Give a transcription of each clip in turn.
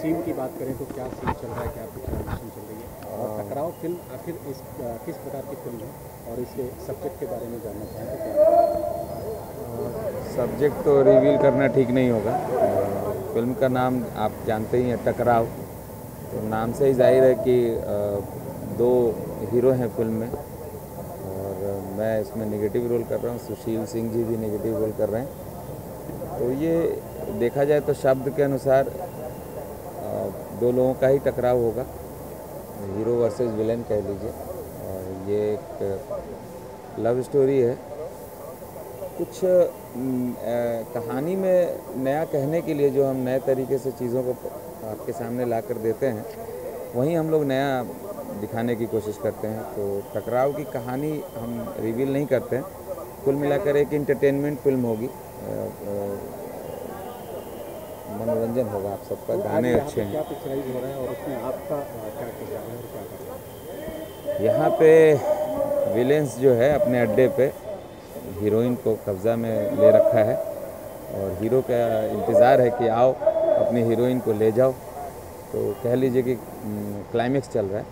Scene की बात करें तो क्या सीन चल रहा है, क्या पिक्चराइजेशन चल रही है, और टकराव फिल्म आखिर किस प्रकार की फिल्म है, और इसके सब्जेक्ट के बारे में जानना चाहेंगे क्या? सब्जेक्ट तो रिवील करना ठीक नहीं होगा। फिल्म का नाम आप जानते ही हैं, टकराव। तो नाम से ही जाहिर है कि दो हीरो हैं फिल्म में, और मैं इसमें नेगेटिव रोल कर रहा हूँ, सुशील सिंह जी भी नेगेटिव रोल कर रहे हैं। तो ये देखा जाए तो शब्द के अनुसार दो लोगों का ही टकराव होगा, हीरो वर्सेस विलेन कह लीजिए। और ये एक लव स्टोरी है। कुछ कहानी में नया कहने के लिए जो हम नए तरीके से चीज़ों को आपके सामने ला कर देते हैं, वहीं हम लोग नया दिखाने की कोशिश करते हैं। तो टकराव की कहानी हम रिवील नहीं करते हैं। कुल मिलाकर एक इंटरटेनमेंट फिल्म होगी, मनोरंजन होगा आप सबका, गाने अच्छे हैं। क्या पिक्चराइज हो रहा है और उसमें आपका क्या किरदार है और क्या कर रहे हैं? यहाँ पे विलेंस जो है अपने अड्डे पे हीरोइन को कब्ज़ा में ले रखा है, और हीरो का इंतज़ार है कि आओ अपनी हीरोइन को ले जाओ। तो कह लीजिए कि क्लाइमेक्स चल रहा है,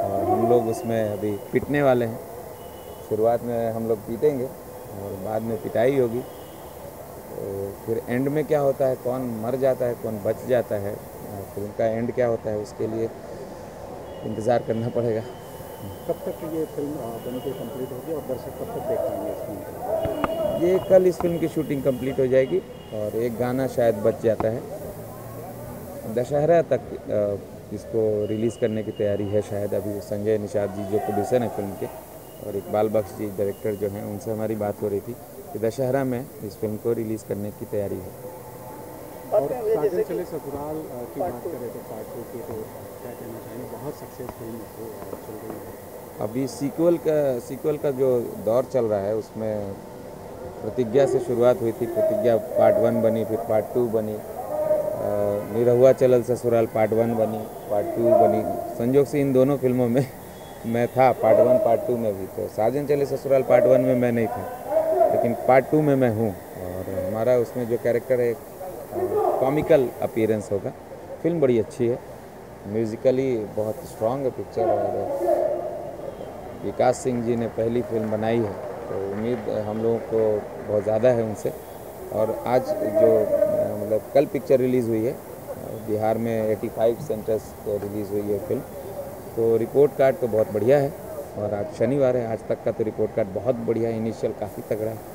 और हम लोग उसमें अभी पिटने वाले हैं। शुरुआत में हम लोग पीटेंगे और बाद में पिटाई होगी। तो फिर एंड में क्या होता है, कौन मर जाता है, कौन बच जाता है, फिल्म का एंड क्या होता है, उसके लिए इंतज़ार करना पड़ेगा। कब तक ये फिल्म बन के कंप्लीट होगी और दर्शक कब तक देख पाएंगे इस फिल्म को? ये कल इस फिल्म की शूटिंग कंप्लीट हो जाएगी, और एक गाना शायद बच जाता है। दशहरा तक इसको रिलीज़ करने की तैयारी है शायद। अभी संजय निषाद जी जो प्रोड्यूसर हैं फिल्म के, और इकबाल बख्श जी डायरेक्टर जो हैं, उनसे हमारी बात हो रही थी कि दशहरा में इस फिल्म को रिलीज़ करने की तैयारी है। और साजन चले ससुराल की बात करें तो पार्ट 2 की, तो क्या कहना चाहेंगे? बहुत सक्सेस फिल्म चल रही है। अभी सीक्वल का जो दौर चल रहा है, उसमें प्रतिज्ञा से शुरुआत हुई थी। प्रतिज्ञा पार्ट 1 बनी, फिर पार्ट 2 बनी, निरहुआ चलल ससुराल पार्ट 1 बनी, पार्ट 2 बनी। संजोग से इन दोनों फिल्मों में मैं था, पार्ट 1 पार्ट 2 में भी। तो साजन चले ससुराल पार्ट 1 में मैं नहीं था, लेकिन पार्ट 2 में मैं हूँ, और हमारा उसमें जो कैरेक्टर है कॉमिकल अपीयरेंस होगा। फिल्म बड़ी अच्छी है, म्यूज़िकली बहुत स्ट्रॉन्ग है पिक्चर, और विकास सिंह जी ने पहली फिल्म बनाई है, तो उम्मीद हम लोगों को बहुत ज़्यादा है उनसे। और आज जो मतलब कल पिक्चर रिलीज़ हुई है, बिहार में 85 सेंटर्स पे रिलीज़ हुई है फिल्म। तो रिपोर्ट कार्ड तो बहुत बढ़िया है, और आज शनिवार है, आज तक का तो रिपोर्ट कार्ड बहुत बढ़िया है, इनिशियल काफ़ी तगड़ा है।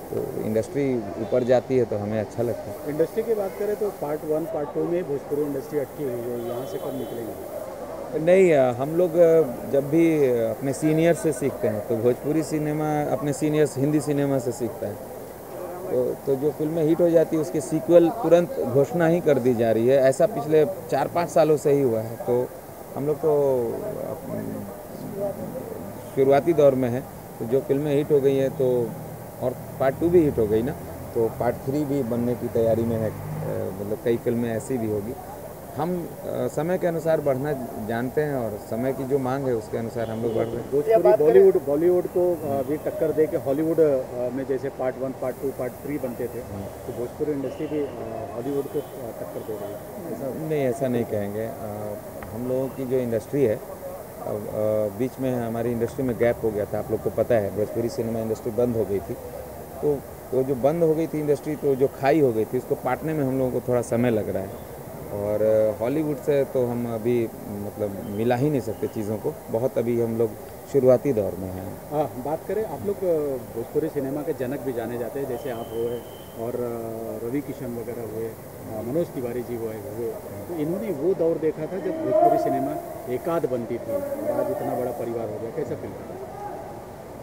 तो इंडस्ट्री ऊपर जाती है तो हमें अच्छा लगता है। इंडस्ट्री की बात करें तो पार्ट 1 पार्ट 2 में भोजपुरी इंडस्ट्री अटकी हुई है, यहाँ से कब निकलेंगे? नहीं, हम लोग जब भी अपने सीनियर से सीखते हैं, तो भोजपुरी सिनेमा अपने सीनियर्स हिंदी सिनेमा से सीखता है। तो जो फिल्में हिट हो जाती है, उसके सीक्वल तुरंत घोषणा ही कर दी जा रही है। ऐसा पिछले 4-5 सालों से ही हुआ है। तो हम लोग तो शुरुआती दौर में हैं, तो जो फिल्में हिट हो गई हैं, तो और पार्ट 2 भी हिट हो गई ना, तो पार्ट 3 भी बनने की तैयारी में है। मतलब कई फिल्में ऐसी भी होगी। हम समय के अनुसार बढ़ना जानते हैं, और समय की जो मांग है उसके अनुसार हम लोग बढ़ रहे हैं। भोजपुरी बॉलीवुड को भी टक्कर दे के हॉलीवुड में जैसे पार्ट 1 पार्ट 2 पार्ट 3 बनते थे, तो भोजपुरी इंडस्ट्री भी हॉलीवुड को टक्कर दे रही है, ऐसा? नहीं, ऐसा नहीं कहेंगे। हम लोगों की जो इंडस्ट्री है, बीच में हमारी इंडस्ट्री में गैप हो गया था, आप लोग को पता है, भोजपुरी सिनेमा इंडस्ट्री बंद हो गई थी। तो वो जो बंद हो गई थी इंडस्ट्री, तो जो खाई हो गई थी, उसको पाटने में हम लोगों को थोड़ा समय लग रहा है। और हॉलीवुड से तो हम अभी मतलब मिला ही नहीं सकते चीज़ों को, बहुत अभी हम लोग शुरुआती दौर में हैं। बात करें, आप लोग भोजपुरी सिनेमा के जनक भी जाने जाते हैं, जैसे आप हुए और रवि किशन वगैरह हुए, मनोज तिवारी जी हुए। तो इन्होंने वो दौर देखा था जब भोजपुरी सिनेमा एकाध बनती थी, और आज इतना बड़ा परिवार हो गया। कैसा फील होता है?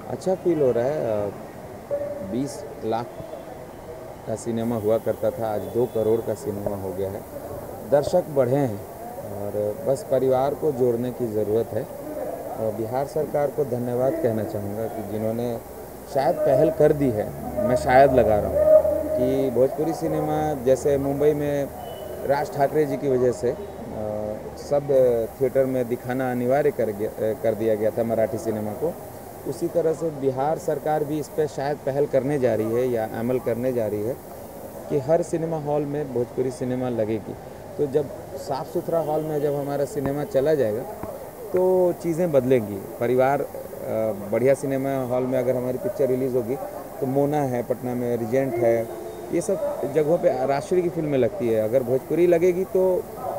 अच्छा फील हो रहा है। 20 लाख का सिनेमा हुआ करता था, आज 2 करोड़ का सिनेमा हो गया है। दर्शक बढ़े हैं, और बस परिवार को जोड़ने की ज़रूरत है। और बिहार सरकार को धन्यवाद कहना चाहूँगा कि जिन्होंने शायद पहल कर दी है, मैं शायद लगा रहा हूँ, कि भोजपुरी सिनेमा जैसे मुंबई में राज ठाकरे जी की वजह से सब थिएटर में दिखाना अनिवार्य कर दिया गया था मराठी सिनेमा को, उसी तरह से बिहार सरकार भी इस पर शायद पहल करने जा रही है या अमल करने जा रही है कि हर सिनेमा हॉल में भोजपुरी सिनेमा लगेगी। तो जब साफ़ सुथरा हॉल में जब हमारा सिनेमा चला जाएगा तो चीज़ें बदलेंगी। परिवार बढ़िया सिनेमा हॉल में अगर हमारी पिक्चर रिलीज़ होगी तो मोना है पटना में, रीजेंट है, ये सब जगहों पे राष्ट्रीय की फिल्में लगती है। अगर भोजपुरी लगेगी तो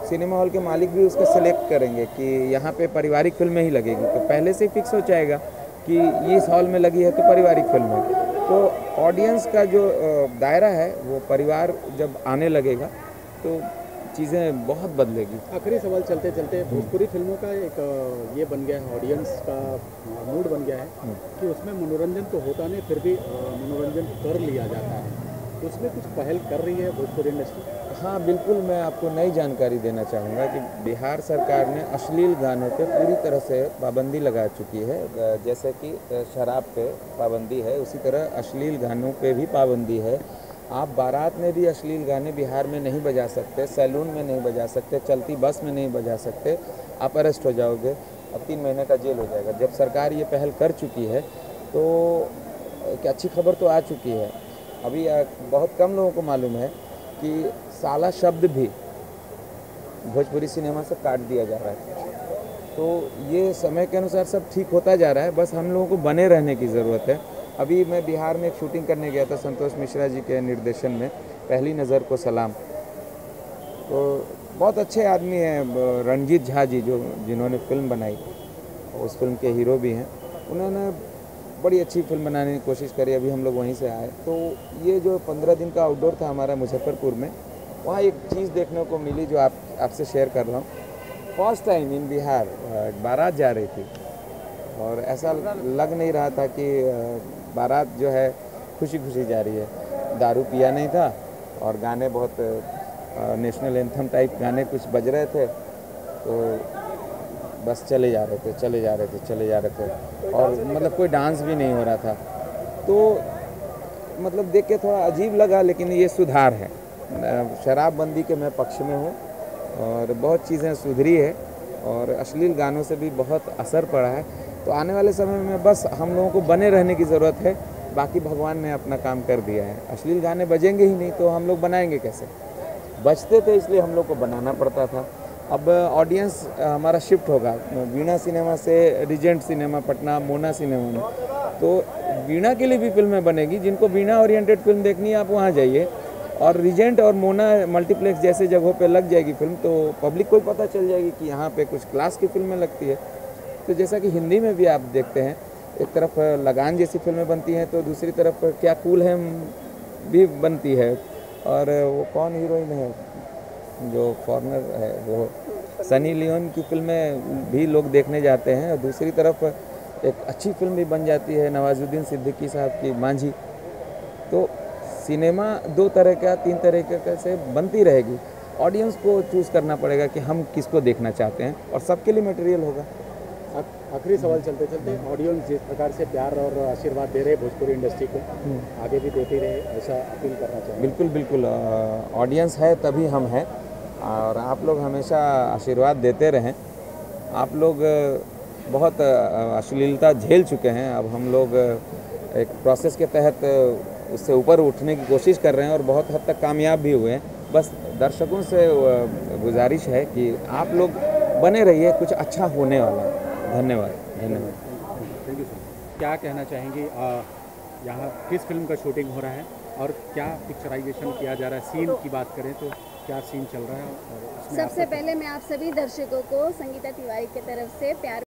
सिनेमा हॉल के मालिक भी उसका सेलेक्ट करेंगे कि यहाँ पे पारिवारिक फिल्में ही लगेगी, तो पहले से फिक्स हो जाएगा कि इस हॉल में लगी है तो पारिवारिक फिल्म है। तो ऑडियंस का जो दायरा है वो परिवार जब आने लगेगा तो चीज़ें बहुत बदलेगी। आखिरी सवाल चलते चलते, भोजपुरी फिल्मों का एक ये बन गया है, ऑडियंस का मूड बन गया है कि उसमें मनोरंजन तो होता नहीं, फिर भी मनोरंजन कर लिया जाता है। तो उसमें कुछ पहल कर रही है भोजपुरी इंडस्ट्री? हाँ बिल्कुल, मैं आपको नई जानकारी देना चाहूँगा कि बिहार सरकार ने अश्लील गानों पे पूरी तरह से पाबंदी लगा चुकी है। जैसे कि शराब पे पाबंदी है, उसी तरह अश्लील गानों पे भी पाबंदी है। आप बारात में भी अश्लील गाने बिहार में नहीं बजा सकते, सैलून में नहीं बजा सकते, चलती बस में नहीं बजा सकते, आप अरेस्ट हो जाओगे, अब 3 महीने का जेल हो जाएगा। जब सरकार ये पहल कर चुकी है तो एक अच्छी खबर तो आ चुकी है। अभी बहुत कम लोगों को मालूम है कि साला शब्द भी भोजपुरी सिनेमा से काट दिया जा रहा है। तो ये समय के अनुसार सब ठीक होता जा रहा है, बस हम लोगों को बने रहने की ज़रूरत है। अभी मैं बिहार में एक शूटिंग करने गया था संतोष मिश्रा जी के निर्देशन में, पहली नज़र को सलाम। तो बहुत अच्छे आदमी हैं रणजीत झा जी, जिन्होंने फिल्म बनाई, उस फिल्म के हीरो भी हैं। उन्होंने बड़ी अच्छी फिल्म बनाने की कोशिश करी, अभी हम लोग वहीं से आए। तो ये जो 15 दिन का आउटडोर था हमारा मुजफ्फरपुर में, वहाँ एक चीज़ देखने को मिली जो आपसे शेयर कर रहा हूँ। फर्स्ट टाइम इन बिहार बारात जा रही थी और ऐसा लग नहीं रहा था कि बारात जो है खुशी खुशी जा रही है। दारू पिया नहीं था और गाने बहुत नेशनल एंथम टाइप गाने कुछ बज रहे थे, तो बस चले जा रहे थे और मतलब कोई डांस भी नहीं हो रहा था। तो मतलब देख के थोड़ा अजीब लगा, लेकिन ये सुधार है। शराबबंदी के मैं पक्ष में हूँ और बहुत चीज़ें सुधरी है और अश्लील गानों से भी बहुत असर पड़ा है। तो आने वाले समय में बस हम लोगों को बने रहने की ज़रूरत है, बाकी भगवान ने अपना काम कर दिया है। अश्लील गाने बजेंगे ही नहीं तो हम लोग बनाएंगे कैसे? बजते थे इसलिए हम लोग को बनाना पड़ता था। अब ऑडियंस हमारा शिफ्ट होगा वीणा सिनेमा से Regent cinema Patna, Mona cinema में। तो वीणा के लिए भी फिल्में बनेगी, जिनको वीणा ओरिएंटेड फिल्म देखनी है आप वहाँ जाइए, और रीजेंट और मोना मल्टीप्लेक्स जैसे जगहों पे लग जाएगी फिल्म, तो पब्लिक को पता चल जाएगी कि यहाँ पे कुछ क्लास की फिल्में लगती है। तो जैसा कि हिंदी में भी आप देखते हैं, एक तरफ लगान जैसी फिल्में बनती हैं तो दूसरी तरफ क्या कूल है भी बनती है। और वो कौन हीरोइन है जो फॉरेनर है, वो सनी लियोन की फिल्में भी लोग देखने जाते हैं। और दूसरी तरफ एक अच्छी फिल्म भी बन जाती है नवाजुद्दीन सिद्दीकी साहब की मांझी। तो सिनेमा 2 तरह का 3 तरह का से बनती रहेगी। ऑडियंस को चूज़ करना पड़ेगा कि हम किसको देखना चाहते हैं और सबके लिए मटेरियल होगा। आखिरी सवाल चलते चलते, ऑडियंस जिस प्रकार से प्यार और आशीर्वाद दे रहे भोजपुरी इंडस्ट्री को, आगे भी देती रहे, ऐसा अपील करना चाहिए। बिल्कुल बिल्कुल, ऑडियंस है तभी हम हैं और आप लोग हमेशा आशीर्वाद देते रहें। आप लोग बहुत अश्लीलता झेल चुके हैं, अब हम लोग एक प्रोसेस के तहत उससे ऊपर उठने की कोशिश कर रहे हैं और बहुत हद तक कामयाब भी हुए हैं। बस दर्शकों से गुजारिश है कि आप लोग बने रहिए, कुछ अच्छा होने वाला है। धन्यवाद। Thank you sir. क्या कहना चाहेंगे, यहाँ किस फिल्म का शूटिंग हो रहा है और क्या पिक्चराइजेशन किया जा रहा है? सीन की बात करें तो क्या सीन चल रहा है? और सबसे पहले मैं आप सभी दर्शकों को संगीता तिवारी की तरफ से प्यार